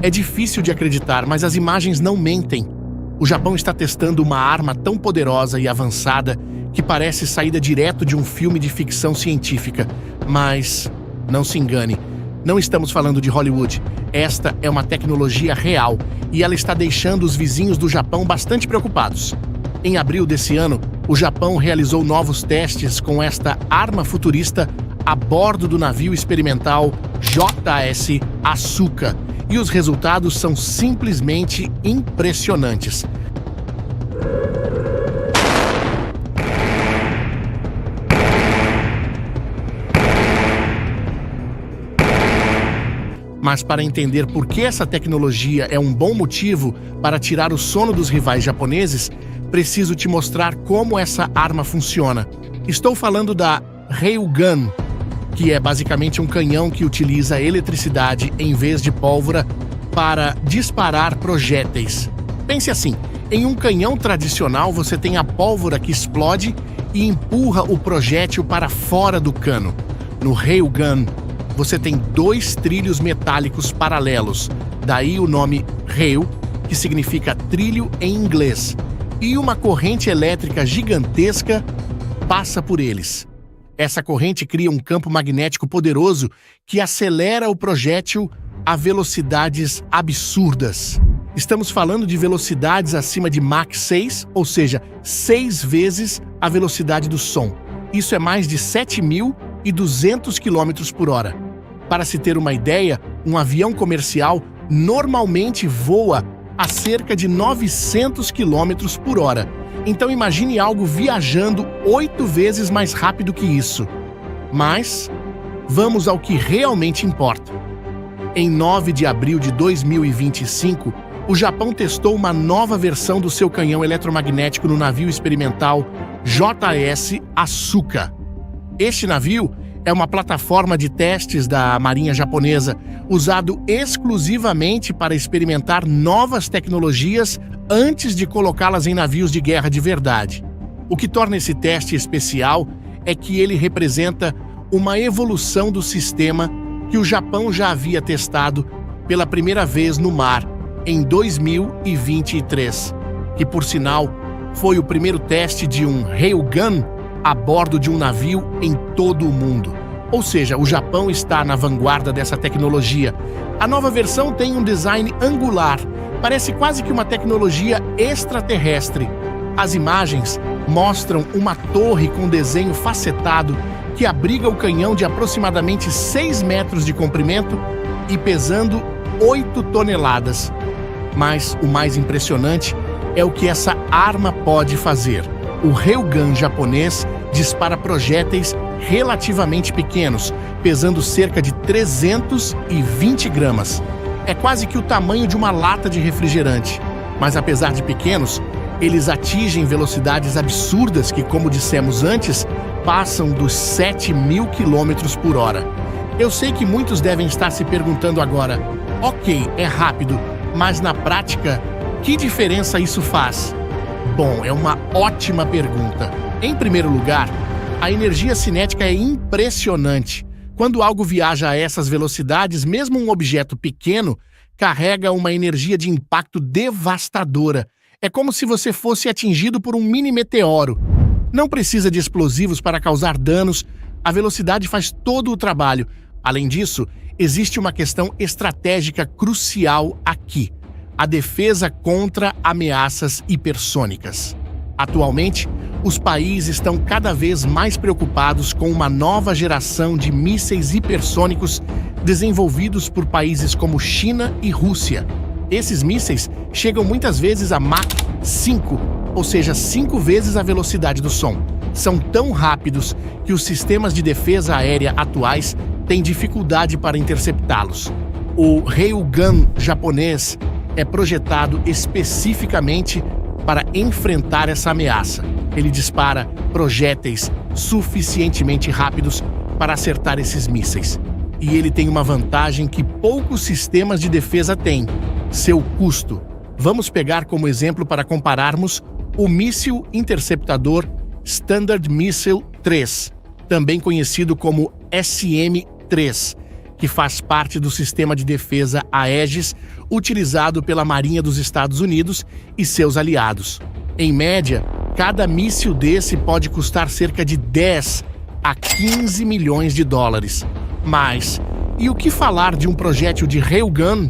É difícil de acreditar, mas as imagens não mentem. O Japão está testando uma arma tão poderosa e avançada que parece saída direto de um filme de ficção científica. Mas não se engane, não estamos falando de Hollywood. Esta é uma tecnologia real e ela está deixando os vizinhos do Japão bastante preocupados. Em abril desse ano, o Japão realizou novos testes com esta arma futurista a bordo do navio experimental JS Asuka, e os resultados são simplesmente impressionantes. Mas para entender por que essa tecnologia é um bom motivo para tirar o sono dos rivais japoneses, preciso te mostrar como essa arma funciona. Estou falando da Railgun, que é basicamente um canhão que utiliza eletricidade em vez de pólvora para disparar projéteis. Pense assim, em um canhão tradicional você tem a pólvora que explode e empurra o projétil para fora do cano. No Railgun, você tem 2 trilhos metálicos paralelos, daí o nome rail, que significa trilho em inglês, e uma corrente elétrica gigantesca passa por eles. Essa corrente cria um campo magnético poderoso que acelera o projétil a velocidades absurdas. Estamos falando de velocidades acima de Mach 6, ou seja, 6 vezes a velocidade do som. Isso é mais de 7.200 km por hora. Para se ter uma ideia, um avião comercial normalmente voa a cerca de 900 km por hora. Então imagine algo viajando 8 vezes mais rápido que isso. Mas vamos ao que realmente importa. Em 9 de abril de 2025, o Japão testou uma nova versão do seu canhão eletromagnético no navio experimental JS Asuka. Este navio é uma plataforma de testes da Marinha Japonesa, usado exclusivamente para experimentar novas tecnologias antes de colocá-las em navios de guerra de verdade. O que torna esse teste especial é que ele representa uma evolução do sistema que o Japão já havia testado pela primeira vez no mar em 2023, que, por sinal, foi o primeiro teste de um Railgun a bordo de um navio em todo o mundo. Ou seja, o Japão está na vanguarda dessa tecnologia. A nova versão tem um design angular, parece quase que uma tecnologia extraterrestre. As imagens mostram uma torre com desenho facetado que abriga o canhão de aproximadamente 6 metros de comprimento e pesando 8 toneladas. Mas o mais impressionante é o que essa arma pode fazer. O Railgun japonês dispara projéteis relativamente pequenos, pesando cerca de 320 gramas. É quase que o tamanho de uma lata de refrigerante. Mas apesar de pequenos, eles atingem velocidades absurdas que, como dissemos antes, passam dos 7.000 km por hora. Eu sei que muitos devem estar se perguntando agora, ok, é rápido, mas na prática, que diferença isso faz? Bom, é uma ótima pergunta. Em primeiro lugar, a energia cinética é impressionante. Quando algo viaja a essas velocidades, mesmo um objeto pequeno carrega uma energia de impacto devastadora. É como se você fosse atingido por um mini meteoro. Não precisa de explosivos para causar danos, a velocidade faz todo o trabalho. Além disso, existe uma questão estratégica crucial aqui: a defesa contra ameaças hipersônicas. Atualmente, os países estão cada vez mais preocupados com uma nova geração de mísseis hipersônicos desenvolvidos por países como China e Rússia. Esses mísseis chegam muitas vezes a Mach 5, ou seja, 5 vezes a velocidade do som. São tão rápidos que os sistemas de defesa aérea atuais têm dificuldade para interceptá-los. O Railgun japonês é projetado especificamente para enfrentar essa ameaça. Ele dispara projéteis suficientemente rápidos para acertar esses mísseis. E ele tem uma vantagem que poucos sistemas de defesa têm: seu custo. Vamos pegar como exemplo para compararmos o míssil interceptador Standard Missile 3, também conhecido como SM-3, que faz parte do sistema de defesa Aegis, utilizado pela Marinha dos Estados Unidos e seus aliados. Em média, cada míssil desse pode custar cerca de 10 a 15 milhões de dólares. Mas, e o que falar de um projétil de Railgun?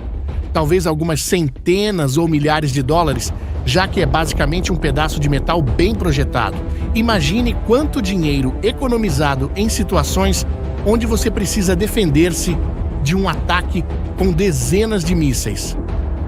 Talvez algumas centenas ou milhares de dólares, já que é basicamente um pedaço de metal bem projetado. Imagine quanto dinheiro economizado em situações onde você precisa defender-se de um ataque com dezenas de mísseis.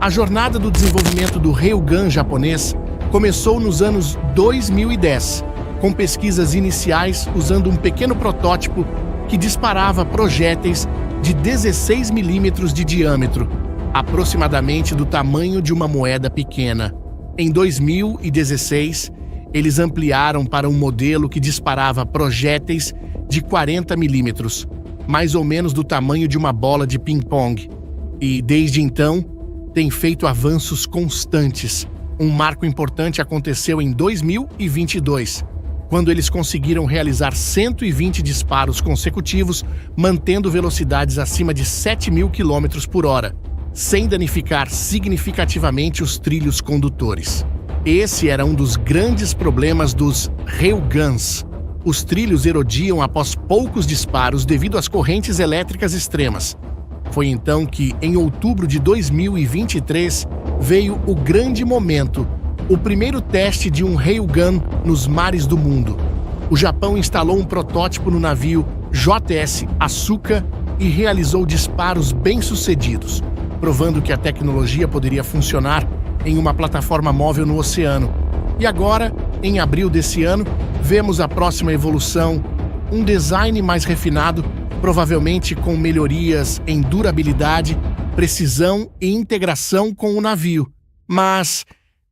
A jornada do desenvolvimento do Railgun japonês começou nos anos 2010, com pesquisas iniciais usando um pequeno protótipo que disparava projéteis de 16 milímetros de diâmetro, aproximadamente do tamanho de uma moeda pequena. Em 2016, eles ampliaram para um modelo que disparava projéteis de 40 milímetros, mais ou menos do tamanho de uma bola de ping-pong. E, desde então, tem feito avanços constantes. Um marco importante aconteceu em 2022, quando eles conseguiram realizar 120 disparos consecutivos, mantendo velocidades acima de 7.000 km por hora, sem danificar significativamente os trilhos condutores. Esse era um dos grandes problemas dos Railguns. Os trilhos erodiam após poucos disparos devido às correntes elétricas extremas. Foi então que, em outubro de 2023, veio o grande momento, o primeiro teste de um Railgun nos mares do mundo. O Japão instalou um protótipo no navio JS Asuka e realizou disparos bem-sucedidos, provando que a tecnologia poderia funcionar em uma plataforma móvel no oceano. E agora, em abril desse ano, vemos a próxima evolução, um design mais refinado, provavelmente com melhorias em durabilidade, precisão e integração com o navio. Mas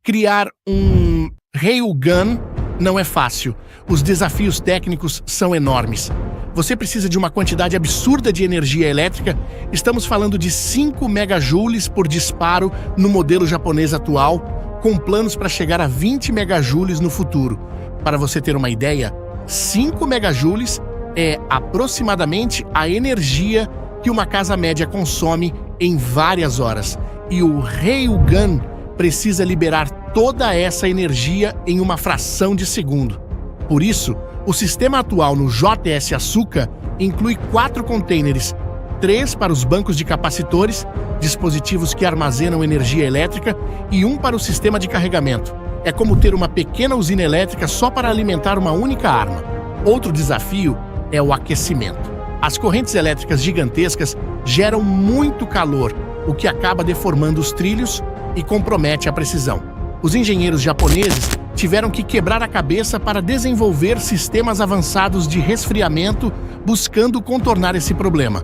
criar um Railgun não é fácil. Os desafios técnicos são enormes. Você precisa de uma quantidade absurda de energia elétrica. Estamos falando de 5 megajoules por disparo no modelo japonês atual, com planos para chegar a 20 megajoules no futuro. Para você ter uma ideia, 5 megajoules é aproximadamente a energia que uma casa média consome em várias horas. E o Railgun precisa liberar toda essa energia em uma fração de segundo. Por isso, o sistema atual no JS Asuka inclui 4 containers, 3 para os bancos de capacitores, dispositivos que armazenam energia elétrica, e 1 para o sistema de carregamento. É como ter uma pequena usina elétrica só para alimentar uma única arma. Outro desafio é o aquecimento. As correntes elétricas gigantescas geram muito calor, o que acaba deformando os trilhos e compromete a precisão. Os engenheiros japoneses tiveram que quebrar a cabeça para desenvolver sistemas avançados de resfriamento, buscando contornar esse problema.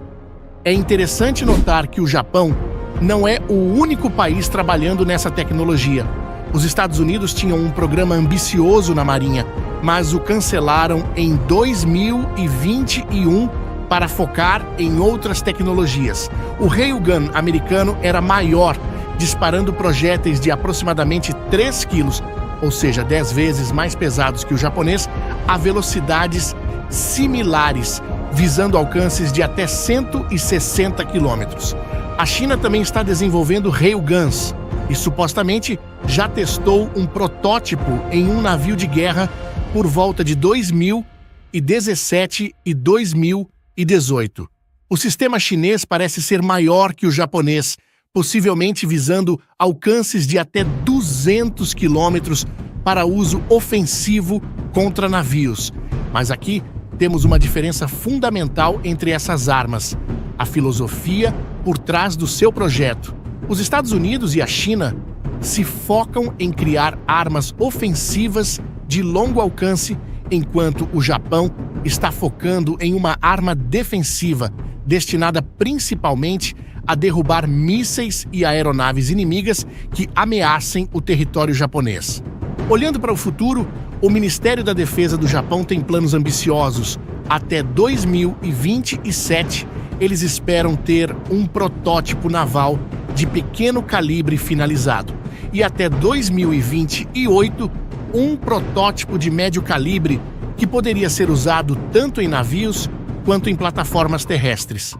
É interessante notar que o Japão não é o único país trabalhando nessa tecnologia. Os Estados Unidos tinham um programa ambicioso na Marinha, mas o cancelaram em 2021 para focar em outras tecnologias. O Railgun americano era maior, disparando projéteis de aproximadamente 3 quilos, ou seja, 10 vezes mais pesados que o japonês, a velocidades similares, visando alcances de até 160 quilômetros. A China também está desenvolvendo Railguns e supostamente já testou um protótipo em um navio de guerra por volta de 2017 e 2018. O sistema chinês parece ser maior que o japonês, possivelmente visando alcances de até 200 quilômetros para uso ofensivo contra navios. Mas aqui temos uma diferença fundamental entre essas armas: a filosofia por trás do seu projeto. Os Estados Unidos e a China se focam em criar armas ofensivas de longo alcance, enquanto o Japão está focando em uma arma defensiva, destinada principalmente a derrubar mísseis e aeronaves inimigas que ameacem o território japonês. Olhando para o futuro, o Ministério da Defesa do Japão tem planos ambiciosos. Até 2027, eles esperam ter um protótipo naval de pequeno calibre finalizado. E até 2028, um protótipo de médio calibre que poderia ser usado tanto em navios quanto em plataformas terrestres.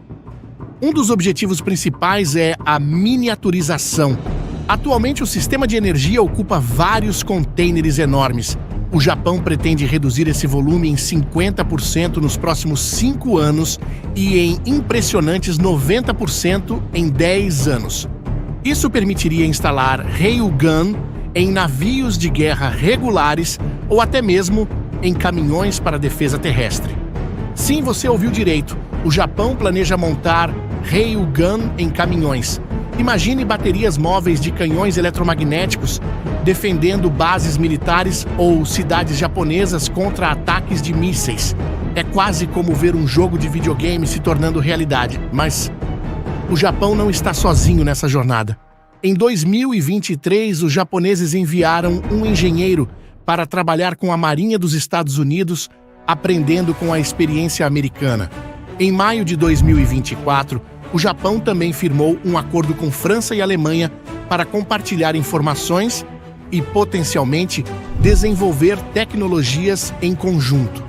Um dos objetivos principais é a miniaturização. Atualmente, o sistema de energia ocupa vários contêineres enormes. O Japão pretende reduzir esse volume em 50% nos próximos 5 anos e em impressionantes 90% em 10 anos. Isso permitiria instalar Railgun em navios de guerra regulares ou até mesmo em caminhões para defesa terrestre. Sim, você ouviu direito. O Japão planeja montar Railgun em caminhões. Imagine baterias móveis de canhões eletromagnéticos defendendo bases militares ou cidades japonesas contra ataques de mísseis. É quase como ver um jogo de videogame se tornando realidade, mas o Japão não está sozinho nessa jornada. Em 2023, os japoneses enviaram um engenheiro para trabalhar com a Marinha dos Estados Unidos, aprendendo com a experiência americana. Em maio de 2024, o Japão também firmou um acordo com França e Alemanha para compartilhar informações e, potencialmente, desenvolver tecnologias em conjunto.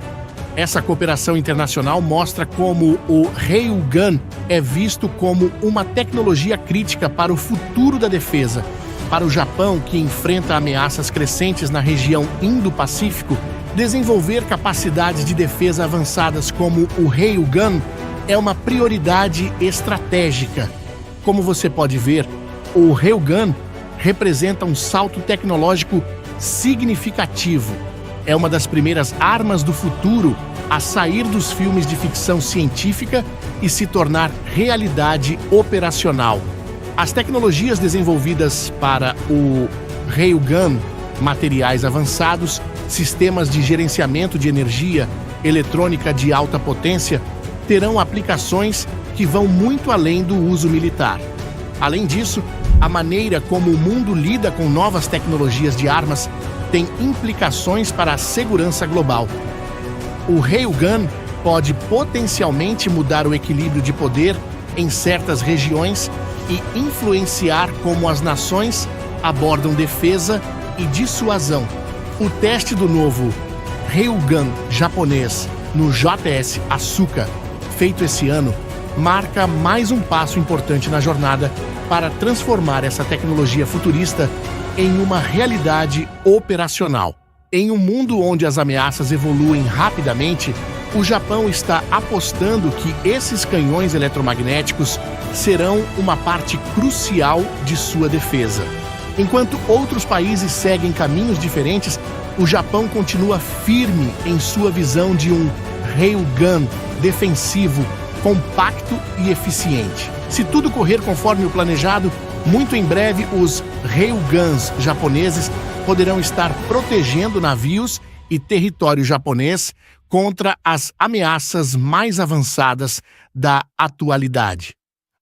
Essa cooperação internacional mostra como o Railgun é visto como uma tecnologia crítica para o futuro da defesa. Para o Japão, que enfrenta ameaças crescentes na região Indo-Pacífico, desenvolver capacidades de defesa avançadas como o Railgun é uma prioridade estratégica. Como você pode ver, o Railgun representa um salto tecnológico significativo. É uma das primeiras armas do futuro a sair dos filmes de ficção científica e se tornar realidade operacional. As tecnologias desenvolvidas para o Railgun, materiais avançados, sistemas de gerenciamento de energia, eletrônica de alta potência, terão aplicações que vão muito além do uso militar. Além disso, a maneira como o mundo lida com novas tecnologias de armas tem implicações para a segurança global. O Railgun pode potencialmente mudar o equilíbrio de poder em certas regiões e influenciar como as nações abordam defesa e dissuasão. O teste do novo Railgun japonês no JS Asuka, feito esse ano, marca mais um passo importante na jornada para transformar essa tecnologia futurista em uma realidade operacional. Em um mundo onde as ameaças evoluem rapidamente, o Japão está apostando que esses canhões eletromagnéticos serão uma parte crucial de sua defesa. Enquanto outros países seguem caminhos diferentes, o Japão continua firme em sua visão de um Railgun defensivo, compacto e eficiente. Se tudo correr conforme o planejado, muito em breve os Railguns japoneses poderão estar protegendo navios e território japonês contra as ameaças mais avançadas da atualidade.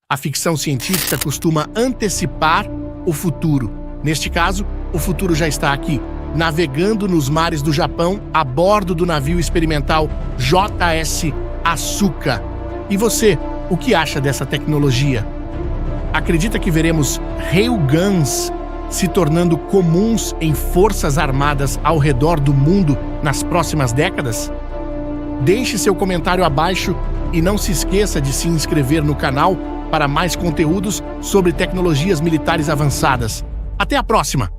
A ficção científica costuma antecipar o futuro. Neste caso, o futuro já está aqui, navegando nos mares do Japão a bordo do navio experimental JS Asuka. E você, o que acha dessa tecnologia? Acredita que veremos Railguns se tornando comuns em forças armadas ao redor do mundo nas próximas décadas? Deixe seu comentário abaixo e não se esqueça de se inscrever no canal para mais conteúdos sobre tecnologias militares avançadas. Até a próxima!